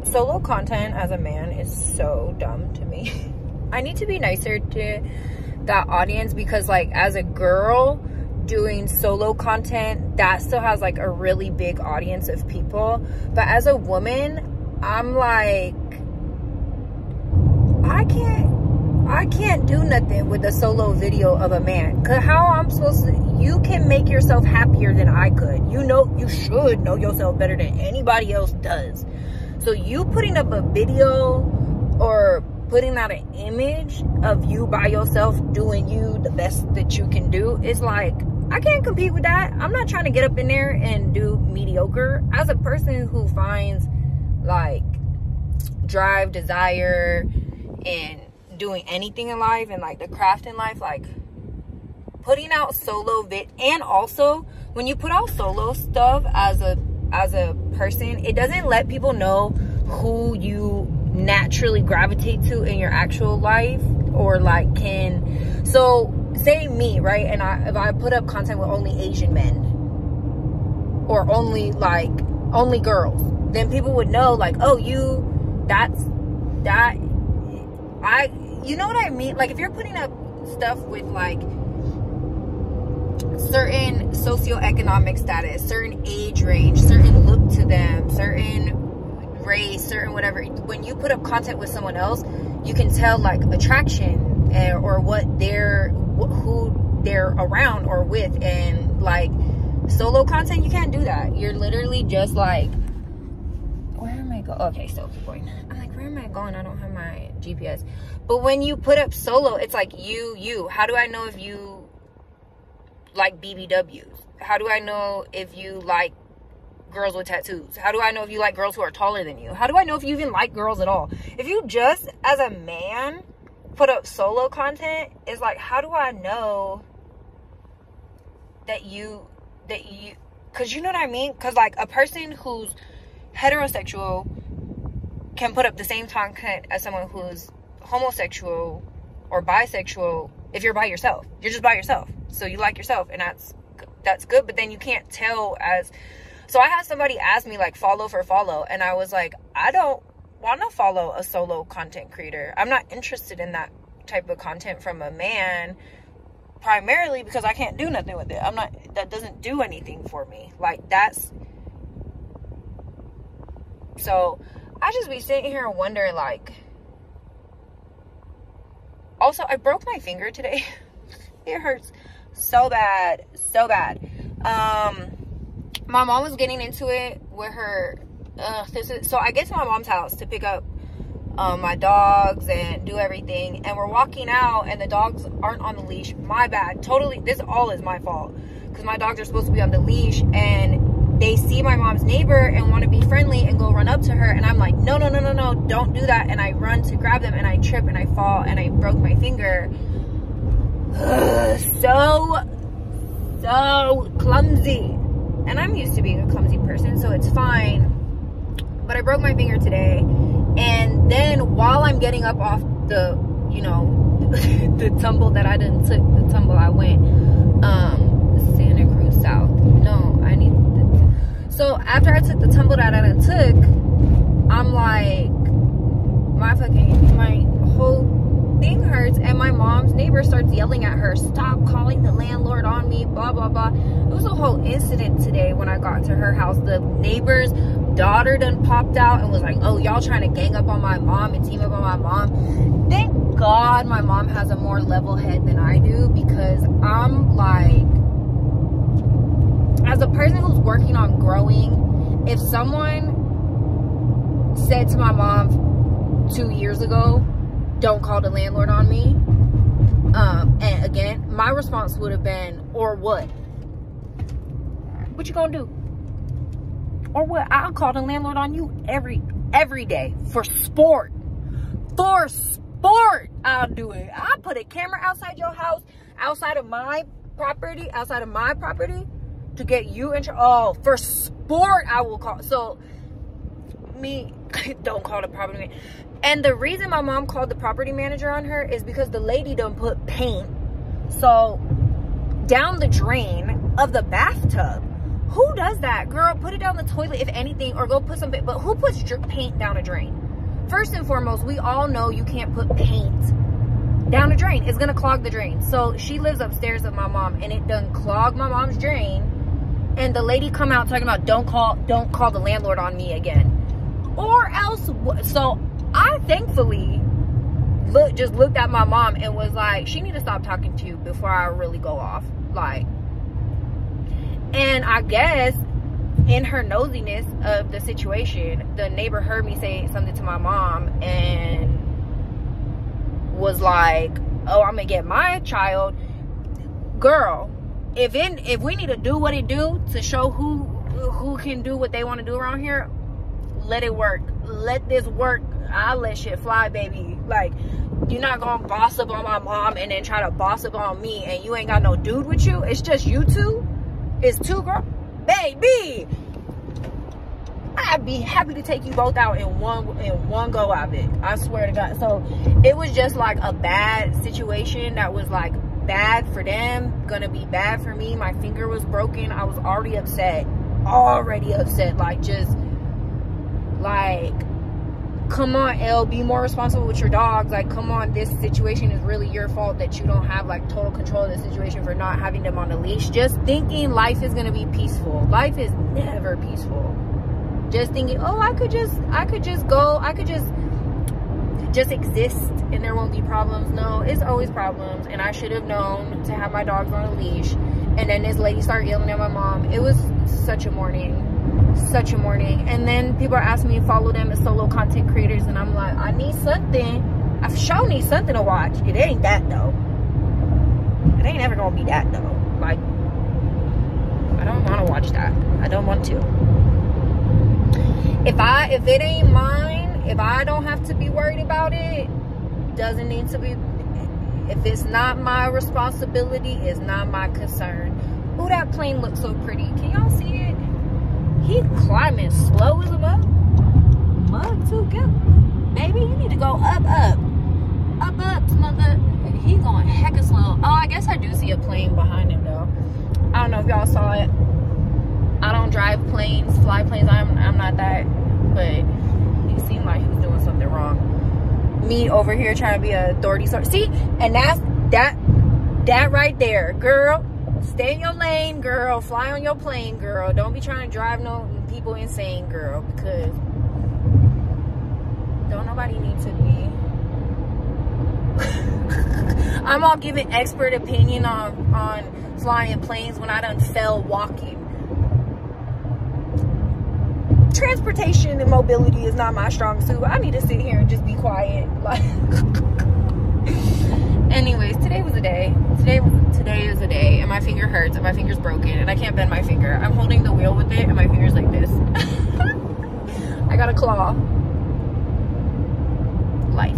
Solo content as a man is so dumb to me. I need to be nicer to that audience, because like as a girl doing solo content, that still has like a really big audience of people. But as a woman, I'm like, I can't do nothing with a solo video of a man. Cause how I'm supposed to, you can make yourself happier than I could. You know, you should know yourself better than anybody else does. So you putting up a video or putting out an image of you by yourself doing you the best that you can do is like, I can't compete with that. I'm not trying to get up in there and do mediocre. As a person who finds like drive, desire, and doing anything in life and like the craft in life, like putting out solo vid, and also when you put out solo stuff as a person, it doesn't let people know who you naturally gravitate to in your actual life, or like can, so say me, right, and if I put up content with only Asian men or only girls, then people would know like, oh, you know what I mean? Like if you're putting up stuff with like certain socioeconomic status, certain age range, certain look to them, certain race, certain whatever, when you put up content with someone else, you can tell like attraction or who they're around or with. And like solo content, you can't do that. You're literally just like, where am I going? Okay, so keep going. I'm like, where am I going? I don't have my GPS. But when you put up solo, it's like you. How do I know if you like BBWs? How do I know if you like girls with tattoos? How do I know if you like girls who are taller than you? How do I know if you even like girls at all? If you just, as a man, put up solo content, it's like, how do I know that you, because you know what I mean? Because like a person who's heterosexual can put up the same content as someone who's homosexual or bisexual. If you're by yourself, you're just by yourself, so you like yourself, and that's good. But then you can't tell as, so I had somebody ask me like follow for follow, and I was like, I don't want to follow a solo content creator. I'm not interested in that type of content from a man, primarily because I can't do nothing with it. That doesn't do anything for me. Like that's, so I just be sitting here and wondering like, also I broke my finger today. It hurts so bad, so bad. My mom was getting into it with her, so I get to my mom's house to pick up my dogs and do everything, and we're walking out and the dogs aren't on the leash. My bad, totally, this all is my fault, because my dogs are supposed to be on the leash, and they see my mom's neighbor and want to be friendly and go run up to her, and I'm like, no, don't do that, and I run to grab them, and I trip and I fall and I broke my finger. So clumsy, and I'm used to being a clumsy person, so it's fine. But I broke my finger today, and then while I'm getting up off the, you know, the tumble that I didn't took, the tumble I went, Santa Cruz South. No, I need. So after I took the tumble that I done took, I'm like, my whole thing hurts, and my mom's neighbor starts yelling at her, stop calling the landlord on me, blah blah blah. It was a whole incident today when I got to her house. The neighbor's daughter done popped out and was like, oh, y'all trying to gang up on my mom and team up on my mom. Thank God my mom has a more level head than I do, because I'm like, as a person who's working on growing, if someone said to my mom 2 years ago, don't call the landlord on me, and again, my response would have been, or what? What you gonna do? Or what? I'll call the landlord on you every day for sport. For sport, I'll do it. I'll put a camera outside your house, outside of my property, to get you in trouble. Oh, for sport, I will call. So, me, don't call the property manager. And the reason my mom called the property manager on her is because the lady done put paint so down the drain of the bathtub. Who does that? Girl, put it down the toilet if anything, or go put some, but who puts paint down a drain? First and foremost, we all know you can't put paint down a drain. It's gonna clog the drain. So she lives upstairs with my mom, and it done clog my mom's drain. And the lady come out talking about don't call the landlord on me again, or else. So I thankfully just looked at my mom and was like, she need to stop talking to you before I really go off. Like, and I guess in her nosiness of the situation, the neighbor heard me say something to my mom and was like, oh, I'm gonna get my child. Girl, if we need to do what it do to show who can do what they want to do around here, let it work. Let this work. I'll let shit fly, baby. Like, you're not gonna boss up on my mom and then try to boss up on me, and you ain't got no dude with you. It's just you two. It's two girls. Baby, I'd be happy to take you both out in one go of it. I swear to God. So it was just like a bad situation that was like bad for them, gonna be bad for me. My finger was broken. I was already upset. Like, just like, come on, Elle, be more responsible with your dogs. Like, come on, this situation is really your fault that you don't have like total control of the situation for not having them on a leash. Just thinking life is gonna be peaceful. Life is never peaceful. Just thinking, oh, I could just exist and there won't be problems. No, it's always problems. And I should have known to have my dogs on a leash. And then this lady started yelling at my mom. It was such a morning. And then people are asking me to follow them as solo content creators, and I'm like, I need something. I sure need something to watch. It ain't that though. It ain't ever gonna be that though. Like, I don't want to watch that. I don't want to. If it ain't mine, if I don't have to be worried about it, doesn't need to be. If it's not my responsibility, it's not my concern. Ooh, that plane looks so pretty. Can y'all see it? He climbing slow as a mug too good. Baby, you need to go up, mother. He going hecka slow. Oh, I guess I do see a plane behind him though. I don't know if y'all saw it. I don't drive planes, fly planes. I'm not that, but he seemed like he was doing something wrong. Me over here trying to be a authority. See, and that's that right there, girl. Stay in your lane, girl. Fly on your plane, girl. Don't be trying to drive no people insane, girl, because don't nobody need to be. I'm all giving expert opinion on flying planes when I done fell walking. Transportation and mobility is not my strong suit. I need to sit here and just be quiet. Like, anyways, today was a day. Today is a day, and my finger hurts, and my finger's broken, and I can't bend my finger. I'm holding the wheel with it, and my finger's like this. I got a claw. Life.